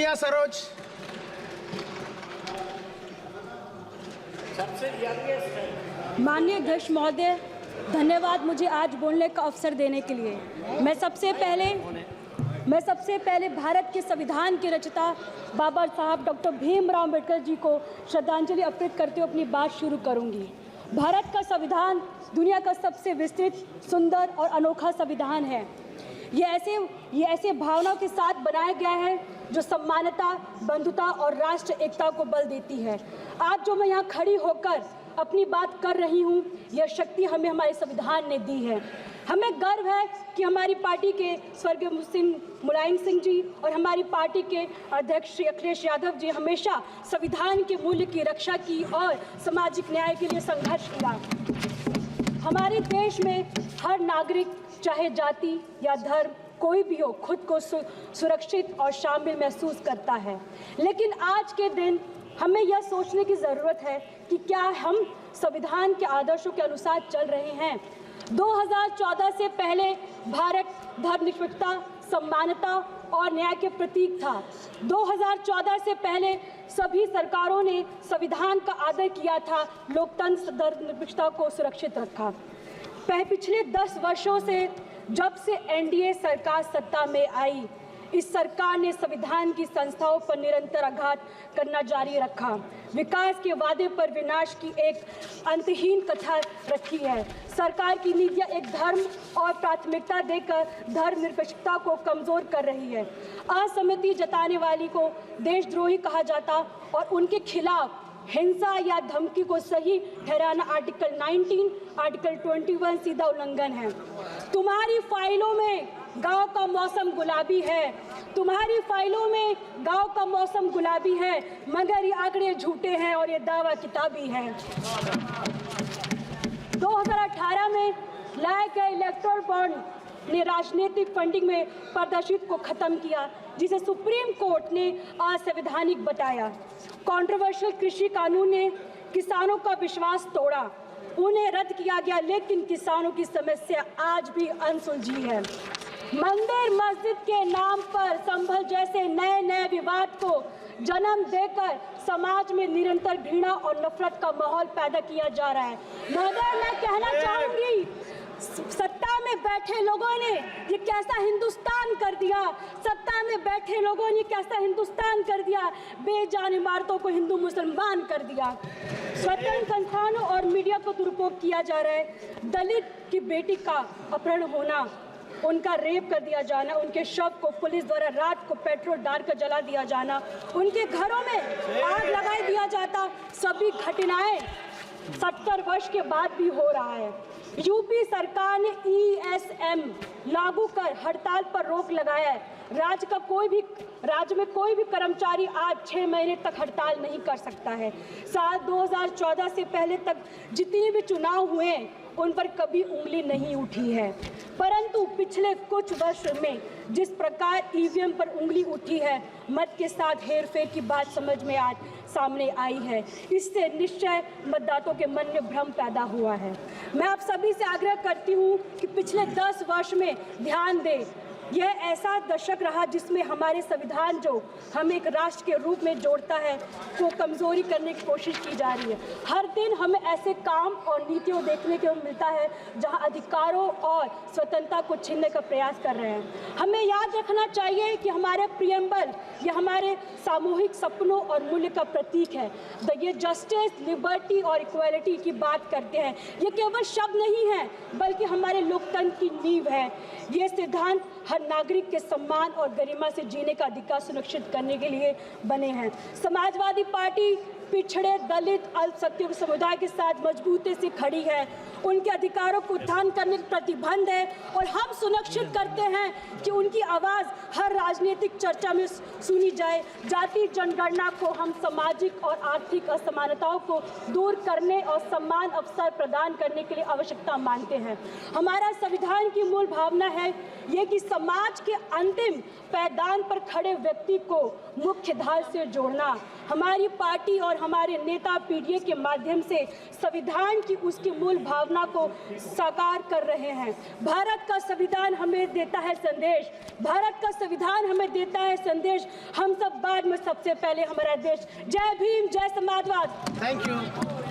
प्रिया सरोज। माननीय अध्यक्ष महोदय, धन्यवाद मुझे आज बोलने का अवसर देने के लिए। मैं सबसे पहले भारत के संविधान के रचयिता बाबा साहब डॉक्टर भीमराव अम्बेडकर जी को श्रद्धांजलि अर्पित करते हुए अपनी बात शुरू करूंगी। भारत का संविधान दुनिया का सबसे विस्तृत, सुंदर और अनोखा संविधान है। ये ऐसे भावनाओं के साथ बनाया गया है जो समानता, बंधुता और राष्ट्र एकता को बल देती है। आज जो मैं यहाँ खड़ी होकर अपनी बात कर रही हूँ, यह शक्ति हमें हमारे संविधान ने दी है। हमें गर्व है कि हमारी पार्टी के स्वर्गीय मुलायम सिंह जी और हमारी पार्टी के अध्यक्ष श्री अखिलेश यादव जी हमेशा संविधान के मूल्य की रक्षा की और सामाजिक न्याय के लिए संघर्ष किया। हमारे देश में हर नागरिक, चाहे जाति या धर्म कोई भी हो, खुद को सुरक्षित और शामिल महसूस करता है। लेकिन आज के दिन हमें यह सोचने की ज़रूरत है कि क्या हम संविधान के आदर्शों के अनुसार चल रहे हैं। 2014 से पहले भारत धर्मनिरपेक्षता, समानता और न्याय के प्रतीक था। 2014 से पहले सभी सरकारों ने संविधान का आदर किया था, लोकतंत्र, धर्मनिरपेक्षता को सुरक्षित रखा। पिछले 10 वर्षों से जब से एनडीए सरकार सत्ता में आई, इस सरकार ने संविधान की संस्थाओं पर निरंतर आघात करना जारी रखा। विकास के वादे पर विनाश की एक अंतहीन कथा रखी है। सरकार की नीतियां एक धर्म और प्राथमिकता देकर धर्मनिरपेक्षता को कमजोर कर रही है। असहमति जताने वाली को देशद्रोही कहा जाता और उनके खिलाफ हिंसा या धमकी को सही ठहराना आर्टिकल 19, आर्टिकल 21 सीधा उल्लंघन है। तुम्हारी फाइलों में गांव का मौसम गुलाबी है, तुम्हारी फाइलों में गांव का मौसम गुलाबी है, मगर ये आंकड़े झूठे हैं और ये दावा किताबी है। 2018 में लाए गए इलेक्टोरल बॉन्ड ने राजनीतिक फंडिंग में पारदर्शिता को खत्म किया, जिसे सुप्रीम कोर्ट ने असंवैधानिक बताया। कंट्रोवर्शियल कृषि कानून ने किसानों का विश्वास तोड़ा, उन्हें रद्द किया गया, लेकिन किसानों की समस्या आज भी अनसुलझी है। मंदिर मस्जिद के नाम पर संभल जैसे नए नए विवाद को जन्म देकर समाज में निरंतर घृणा और नफरत का माहौल पैदा किया जा रहा है। मगर मैं कहना चाहूंगी, सत्ता में बैठे लोगों ने ये कैसा हिंदुस्तान कर दिया, सत्ता में बैठे लोगों ने कैसा हिंदुस्तान कर दिया, बेजान इमारतों को हिंदू मुसलमान कर दिया। स्वतंत्र संस्थानों और मीडिया को दुरुपयोग किया जा रहा है। दलित की बेटी का अपहरण होना, उनका रेप कर दिया जाना, उनके शव को पुलिस द्वारा रात को पेट्रोल डालकर जला दिया जाना, उनके घरों में आग लगा दिया जाता, सभी घटनाएं 70 वर्ष के बाद भी हो रहा है। यूपी सरकार ने ESM लागू कर हड़ताल पर रोक लगाया है। राज्य में कोई भी कर्मचारी आज 6 महीने तक हड़ताल नहीं कर सकता है। साल 2014 से पहले तक जितने भी चुनाव हुए उन पर कभी उंगली नहीं उठी है, परंतु पिछले कुछ वर्ष में जिस प्रकार EVM पर उंगली उठी है, मत के साथ हेरफेर की बात समझ में आज सामने आई है। इससे निश्चय मतदाताओं के मन में भ्रम पैदा हुआ है। मैं आप सभी से आग्रह करती हूँ कि पिछले 10 वर्ष में ध्यान दें। यह ऐसा दशक रहा जिसमें हमारे संविधान जो हमें एक राष्ट्र के रूप में जोड़ता है, को कमजोरी करने की कोशिश की जा रही है। हर दिन हमें ऐसे काम और नीतियों देखने को मिलता है जहां अधिकारों और स्वतंत्रता को छीनने का प्रयास कर रहे हैं। हमें याद रखना चाहिए कि हमारे प्रियम्बल ये हमारे सामूहिक सपनों और मूल्य का प्रतीक है। ये जस्टिस, लिबर्टी और इक्वालिटी की बात करते हैं। ये केवल शब्द नहीं है, बल्कि हमारे लोकतंत्र की नींव है। ये सिद्धांत हर नागरिक के सम्मान और गरिमा से जीने का अधिकार सुनिश्चित करने के लिए बने हैं। समाजवादी पार्टी पिछड़े, दलित, अल्पसंख्यक समुदाय के साथ मजबूती से खड़ी है। उनके अधिकारों को उत्थान करने का प्रतिबंध है और हम सुनिश्चित करते हैं कि उनकी आवाज़ हर राजनीतिक चर्चा में सुनी जाए। जाति जनगणना को हम सामाजिक और आर्थिक असमानताओं को दूर करने और समान अवसर प्रदान करने के लिए आवश्यकता मानते हैं। हमारा संविधान की मूल भावना है ये कि समाज के अंतिम पायदान पर खड़े व्यक्ति को मुख्य धारा से जोड़ना। हमारी पार्टी और हमारे नेता पीडीए के माध्यम से संविधान की उसकी मूल भावना को साकार कर रहे हैं। भारत का संविधान हमें देता है संदेश, भारत का संविधान हमें देता है संदेश, हम सब बाद में सबसे पहले हमारा देश। जय भीम, जय समाजवाद। Thank you.